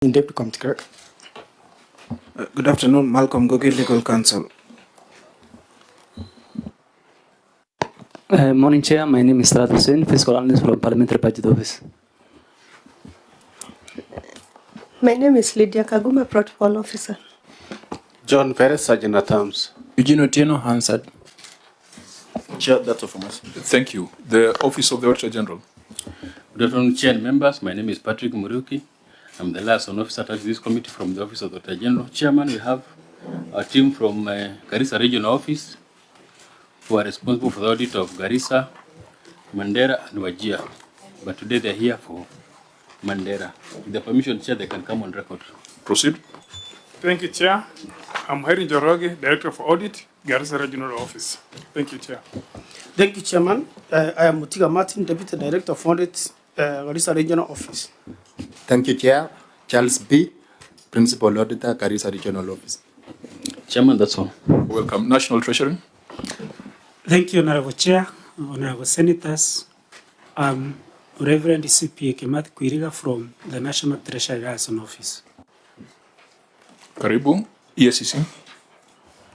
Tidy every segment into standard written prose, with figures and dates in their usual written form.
Deputy Committee Clerk. Good afternoon, Malcolm Gogi, Legal Counsel. Morning, Chair. My name is Sarat Hussain, Fiscal Analyst from Parliamentary Budget Office. My name is Lydia Kaguma, Protocol Officer. John Perez, Sergeant at Arms. Eugene Otieno, Hansard. Chair, that's all from us. Thank you. The Office of the Auditor General. Good afternoon, Chair and members. My name is Patrick Muruki. I'm the liaison officer attached to this committee from the Office of the Auditor General. Chairman, we have a team from Garissa Regional Office who are responsible for the audit of Garissa, Mandera, and Wajir. But today they're here for Mandera. With the permission, Chair, they can come on record. Proceed. Thank you, Chair. I'm Cherargei, Director for Audit, Garissa Regional Office. Thank you, Chair. Thank you, Chairman. I am Mutiga Martin, Deputy Director of Audit, Garissa Regional Office. Thank you, Chair. Charles B., Principal Auditor, Garissa Regional Office. Chairman, that's all. Welcome. National Treasury. Thank you, Honorable Chair, Honorable Senators. Reverend CPA Kimathi Kwiriga from the National Treasury Liaison Office. Karibu. ESCC.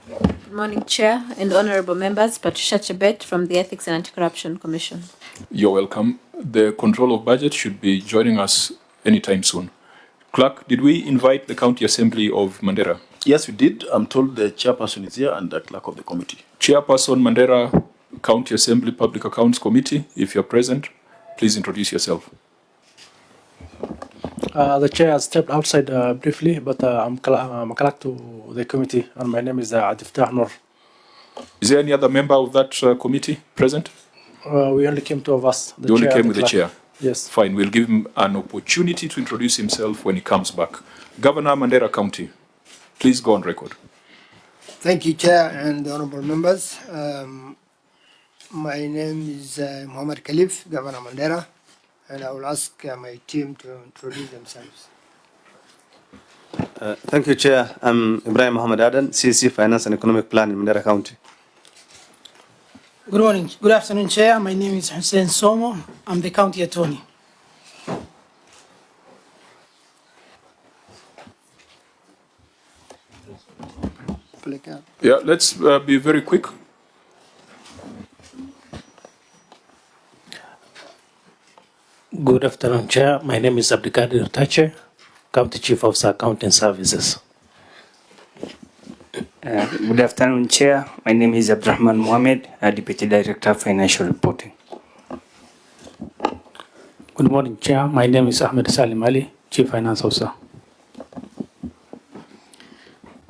Good morning, Chair and honorable members. Patricia Chebet from the Ethics and Anti-Corruption Commission. You're welcome. The Control of Budget should be joining us anytime soon. Clerk, did we invite the County Assembly of Mandera? Yes, we did. I'm told the chairperson is here and the clerk of the committee. Chairperson, Mandera County Assembly Public Accounts Committee, if you're present, please introduce yourself. The chair has stepped outside briefly, but I'm a clerk to the committee, and my name is Adiftah Noor. Is there any other member of that committee present? We only came two of us. You only came with the chair? Yes. Fine, we'll give him an opportunity to introduce himself when he comes back. Governor, Mandera County, please go on record. Thank you, Chair and honorable members. My name is Muhammad Khalif, Governor Mandera, and I will ask my team to introduce themselves. Thank you, Chair. I'm Ibrahim Muhammad Adan, CC Finance and Economic Plan in Mandera County. Good morning. Good afternoon, Chair. My name is Hussein Somo. I'm the County Attorney. Yeah, let's be very quick. Good afternoon, Chair. My name is Abdikadir Tache, County Chief of Accounting Services. Good afternoon, Chair. My name is Abdurrahman Mohamed, Deputy Director of Financial Reporting. Good morning, Chair. My name is Ahmed Salim Ali, Chief Finance Officer.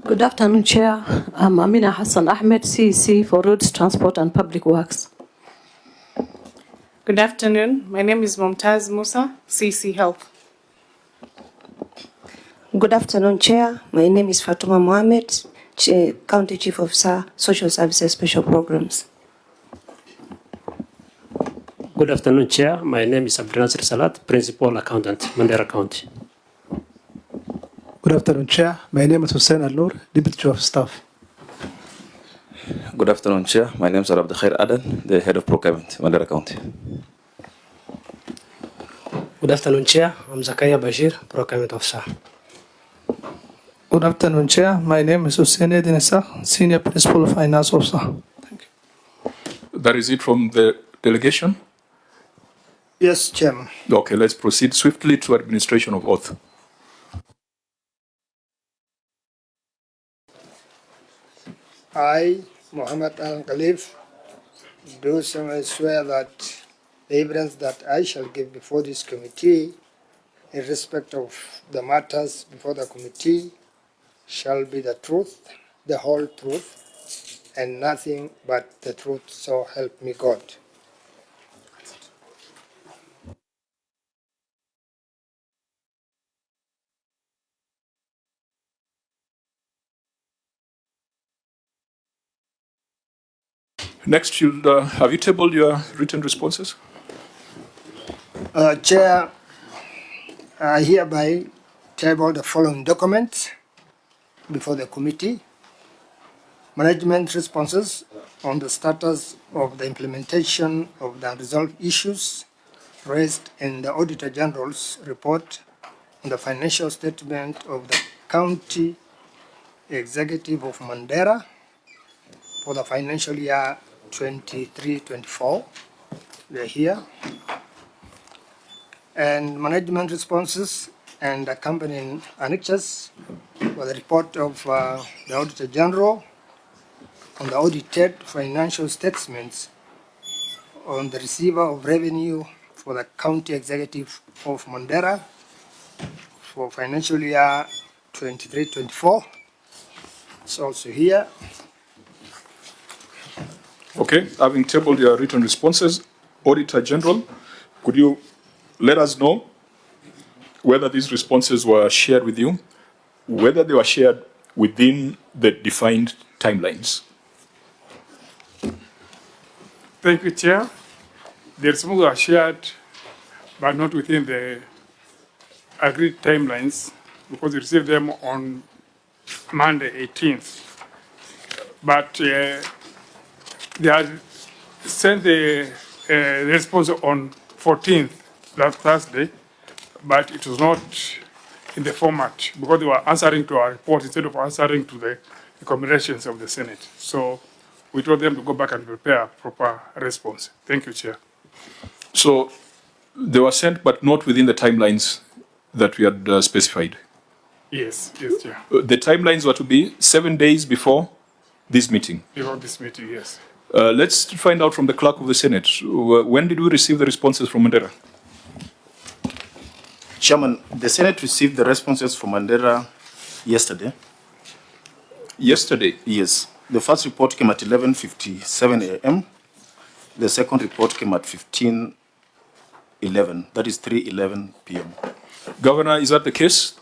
Good afternoon, Chair. I'm Amina Hassan Ahmed, CEC for Roads, Transport and Public Works. Good afternoon. My name is Momtaz Musa, CC Health. Good afternoon, Chair. My name is Fatuma Mohamed, County Chief Officer, Social Services Special Programs. Good afternoon, Chair. My name is Abdulnasir Salat, Principal Accountant, Mandera County. Good afternoon, Chair. My name is Hussein Al-Noor, Deputy Chief of Staff. Good afternoon, Chair. My name is Abdul Khair Adan, the Head of Procurement, Mandera County. Good afternoon, Chair. I'm Zakaria Bashir, Procurement Officer. Good afternoon, Chair. My name is Hussein Edinesa, Senior Principal Finance Officer. Thank you. That is it from the delegation? Yes, Chairman. Okay, let's proceed swiftly to administration of oath. I, Muhammad Al-Khalif, do solemnly swear that the evidence that I shall give before this committee in respect of the matters before the committee shall be the truth, the whole truth, and nothing but the truth, so help me God. Next, have you tabled your written responses? Chair, I hereby table the following documents before the committee. Management responses on the status of the implementation of the unresolved issues raised in the Auditor General's report on the financial statement of the County Executive of Mandera for the financial year 23-24. They're here. And management responses and accompanying annexures for the report of the Auditor General on the audited financial statements on the receiver of revenue for the County Executive of Mandera for financial year 23-24. It's also here. Okay, having tabled your written responses, Auditor General, could you let us know whether these responses were shared with you, whether they were shared within the defined timelines? Thank you, Chair. The responses were shared, but not within the agreed timelines, because we received them on Monday, 18th. But they had sent the response on 14th, last Thursday, but it was not in the format because they were answering to our report instead of answering to the recommendations of the Senate. So we told them to go back and prepare a proper response. Thank you, Chair. So they were sent, but not within the timelines that we had specified. Yes, yes, Chair. The timelines were to be 7 days before this meeting. Before this meeting, yes. Let's find out from the clerk of the Senate. When did we receive the responses from Mandera? Chairman, the Senate received the responses from Mandera yesterday. Yesterday? Yes. The first report came at 11:57 a.m. The second report came at 15:11. That is 3:11 p.m. Governor, is that the case?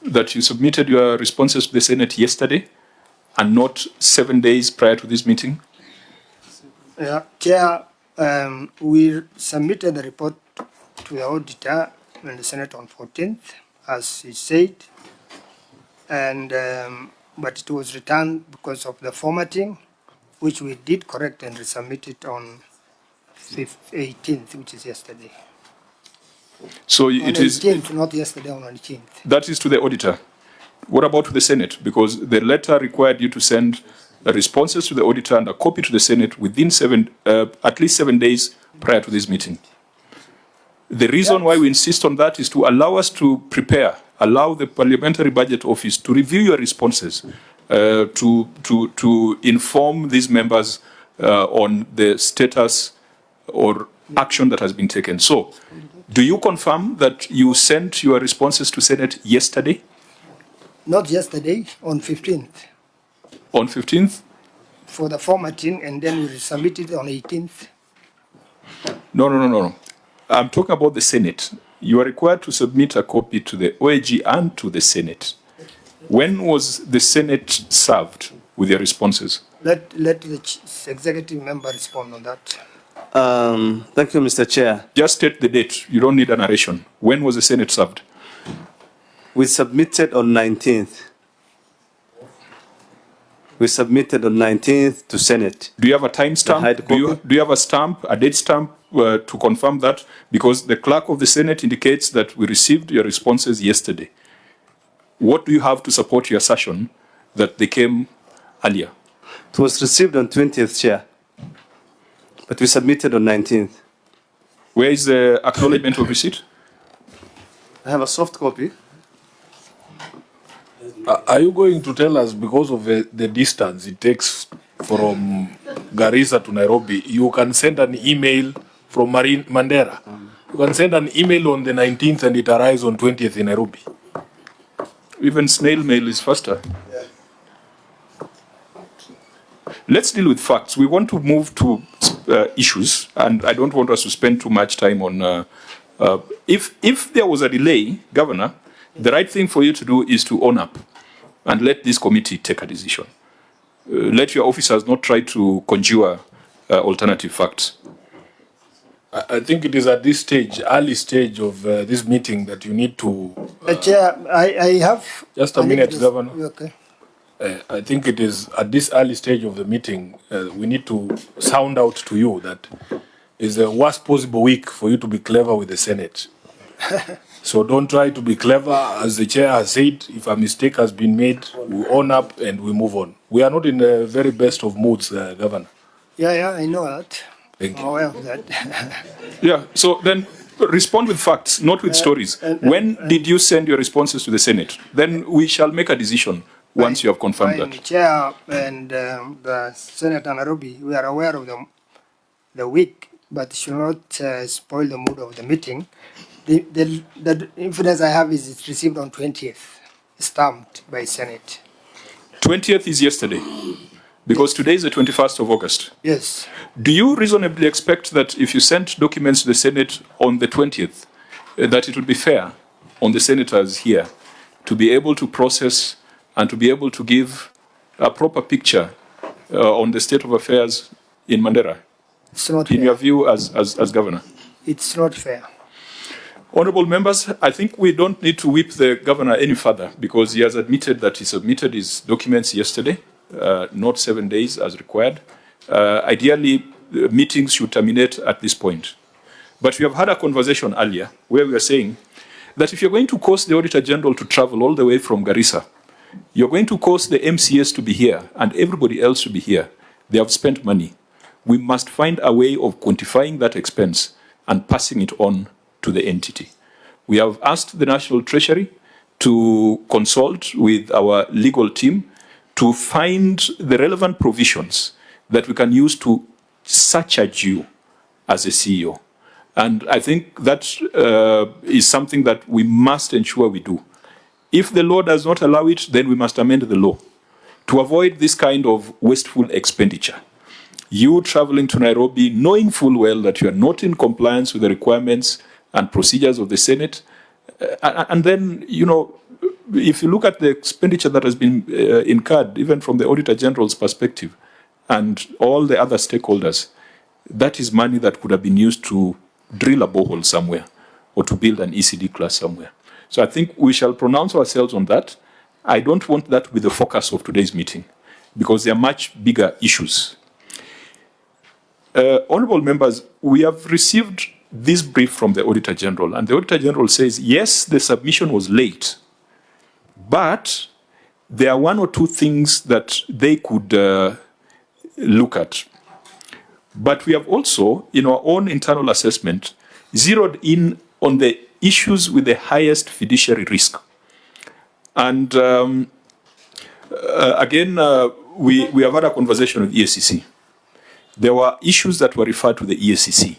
That you submitted your responses to the Senate yesterday and not 7 days prior to this meeting? Yeah, Chair, we submitted the report to the auditor in the Senate on 14th, as he said, and but it was returned because of the formatting, which we did correct and resubmit it on 18th, which is yesterday. So On it is 18th, not yesterday, on 18th. that is to the auditor. What about to the Senate? Because the letter required you to send responses to the auditor and a copy to the Senate within at least 7 days prior to this meeting. The reason why we insist on that is to allow us to prepare, allow the Parliamentary Budget Office to review your responses, to inform these members on the status or action that has been taken. So, do you confirm that you sent your responses to Senate yesterday? Not yesterday, on 15th, On 15th? for the formatting, and then we resubmitted it on 18th. No. I'm talking about the Senate. You are required to submit a copy to the OAG and to the Senate. When was the Senate served with your responses? Let the executive member respond on that. Thank you, Mr. Chair. Just state the date. You don't need a narration. When was the Senate served? We submitted on 19th. We submitted on 19th to Senate. Do you have a time stamp? Do you have a stamp, a date stamp to confirm that? Because the clerk of the Senate indicates that we received your responses yesterday. What do you have to support your assertion that they came earlier? It was received on 20th, Chair. But we submitted on 19th. Where is the acknowledgement of receipt? I have a soft copy. Are you going to tell us, because of the distance it takes from Garissa to Nairobi, you can send an email from Mandera? You can send an email on the 19th and it arrives on 20th in Nairobi? Even snail mail is faster. Let's deal with facts. We want to move to issues, and I don't want us to spend too much time on... if there was a delay, Governor, the right thing for you to do is to own up and let this committee take a decision. Let your officers not try to conjure alternative facts. I think it is at this stage, early stage of this meeting, that you need to... Chair, I have... Just a minute, Governor. Okay. I think it is at this early stage of the meeting, we need to sound out to you that it's the worst possible week for you to be clever with the Senate. So don't try to be clever. As the chair has said, if a mistake has been made, we own up and we move on. We are not in the very best of moods, Governor. Yeah, I know that. Thank I'm aware of that. Yeah, so then respond with facts, not with stories. When did you send your responses to the Senate? Then we shall make a decision once you have confirmed that. Chair and the Senator Nairobi, we are aware of the week, but should not spoil the mood of the meeting. The evidence I have is it's received on 20th, stamped by Senate. 20th is yesterday, because today is the 21st of August. Yes. Do you reasonably expect that if you sent documents to the Senate on the 20th, that it will be fair on the senators here to be able to process and to be able to give a proper picture on the state of affairs in Mandera? It's not in fair. your view as governor? It's not fair. Honorable members, I think we don't need to whip the governor any further because he has admitted that he submitted his documents yesterday, not 7 days as required. Ideally, meetings should terminate at this point. But we have had a conversation earlier where we are saying that if you're going to cause the Auditor General to travel all the way from Garissa, you're going to cause the MCS to be here and everybody else to be here. They have spent money. We must find a way of quantifying that expense and passing it on to the entity. We have asked the National Treasury to consult with our legal team to find the relevant provisions that we can use to surcharge you as a CEO. And I think that is something that we must ensure we do. If the law does not allow it, then we must amend the law to avoid this kind of wasteful expenditure. You traveling to Nairobi, knowing full well that you are not in compliance with the requirements and procedures of the Senate. And then, you know, if you look at the expenditure that has been incurred, even from the Auditor General's perspective, and all the other stakeholders, that is money that could have been used to drill a borehole somewhere or to build an ECD class somewhere. So I think we shall pronounce ourselves on that. I don't want that to be the focus of today's meeting because there are much bigger issues. Honorable members, we have received this brief from the Auditor General, and the Auditor General says, yes, the submission was late, but there are one or two things that they could look at. But we have also, in our own internal assessment, zeroed in on the issues with the highest fiduciary risk. And again, we have had a conversation with EACC. There were issues that were referred to the EACC.